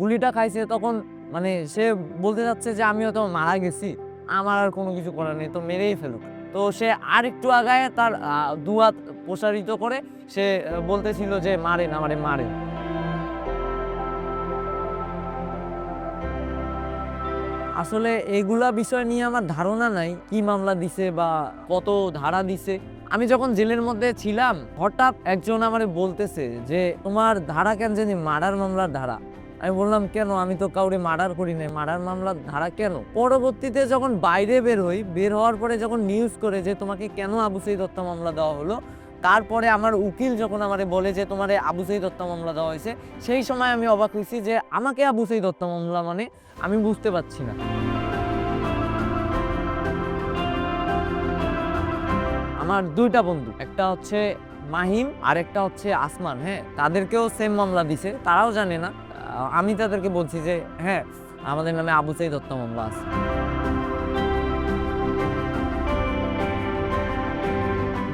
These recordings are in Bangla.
গুলিটা খাইছে তখন মানে সে বলতে চাচ্ছে যে আমি হয়তো মারা গেছি, আমার আর কোনো কিছু করার নেই, তো মেরেই ফেলুক। তো সে আরেকটু আগায় তার ২ হাত প্রসারিত করে সে বলতেছিল যে মারেন, আমারে মারেন। আসলে এগুলা বিষয় নিয়ে আমার ধারণা নাই কি মামলা দিছে বা কত ধারা দিছে। আমি যখন জেলের মধ্যে ছিলাম হঠাৎ একজন আমারে বলতেছে যে তোমার ধারা কেন জানি মার্ডার মামলার ধারা। আমি বললাম কেন, আমি তো কাউরে মার্ডার করি নাই, মার্ডার মামলার ধারা কেন? পরবর্তীতে যখন বাইরে বের হই, বের হওয়ার পরে যখন নিউজ করে যে তোমাকে কেন আবু সঈদ হত্যা মামলা দেওয়া হলো, তারপরে আমার উকিল যখন আমারে বলে যে তোমারে আবু সঈদ হত্যা মামলা দেওয়া হয়েছে, সেই সময় আমি অবাক হয়েছি যে আমাকে আবু সঈদ হত্যা মামলা মানে আমি বুঝতে পারছি না। আমার ২ টা বন্ধু, একটা হচ্ছে মাহিম আর একটা হচ্ছে আসমান। হ্যাঁ, তাদেরকেও সেম মামলা দিছে, তারাও জানে না। আমি তাদেরকে বলছি যে হ্যাঁ, আমাদের নামে আবু সঈদ হত্যা মামলা আছে।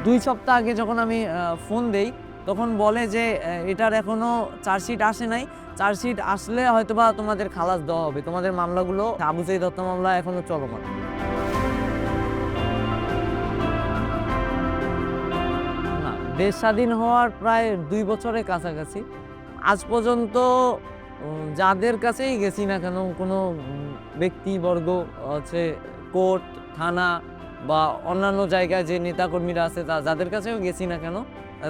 ২ সপ্তাহ আগে যখন আমি ফোন দেই, তখন বলে যে এটার এখনো চার্জশিট আসে নাই। চার্জশিট আসলে হয়তোবা তোমাদের খালাস দেওয়া হবে। তোমাদের মামলাগুলো, আবু সঈদ হত্যা মামলা এখনো চলমান। না, দেশ স্বাধীন হওয়ার প্রায় ২ বছরের কাছাকাছি। আজ পর্যন্ত যাদের কাছেই গেছি না কেন, কোনো ব্যক্তিবর্গ হচ্ছে কোর্ট, থানা বা অন্যান্য জায়গায় যে নেতাকর্মীরা আছে যাদের কাছেও গেছি না কেন,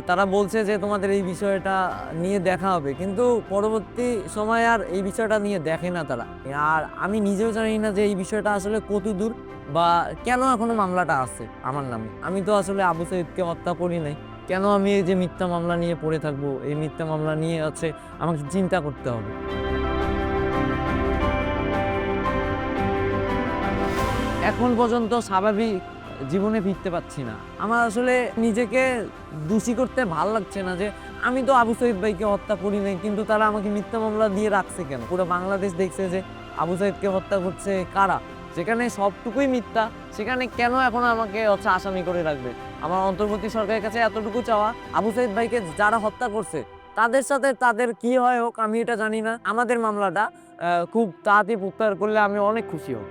তারা বলছে যে তোমাদের এই বিষয়টা নিয়ে দেখা হবে। কিন্তু পরবর্তী সময়ে আর এই বিষয়টা নিয়ে দেখে না তারা। আর আমি নিজেও জানি না যে এই বিষয়টা আসলে কতদূর বা কেন এখনো মামলাটা আছে আমার নামে। আমি তো আসলে আবু সঈদকে হত্যা করি নাই। কেন আমি এই যে মিথ্যা মামলা নিয়ে পড়ে থাকবো? এই মিথ্যা মামলা নিয়ে আমাকে চিন্তা করতে হবে। এখন পর্যন্ত স্বাভাবিক জীবনে ফিরতে পারছি না। আমার আসলে নিজেকে দোষী করতে ভাল লাগছে না যে আমি তো আবু সঈদ ভাইকে হত্যা করি নাই, কিন্তু তারা আমাকে মিথ্যা মামলা দিয়ে রাখছে কেন? পুরো বাংলাদেশ দেখছে যে আবু সঈদকে হত্যা করছে কারা? যেখানে সবটুকুই মিথ্যা, সেখানে কেন এখন আমাকে আসামি করে রাখবে? আমার অন্তর্বর্তী সরকারের কাছে এতটুকু চাওয়া, আবু সঈদ ভাইকে যারা হত্যা করছে তাদের সাথে তাদের কি হয় হোক, আমি এটা জানি না। আমাদের মামলাটা খুব তাড়াতাড়ি প্রত্যাহার করলে আমি অনেক খুশি হব।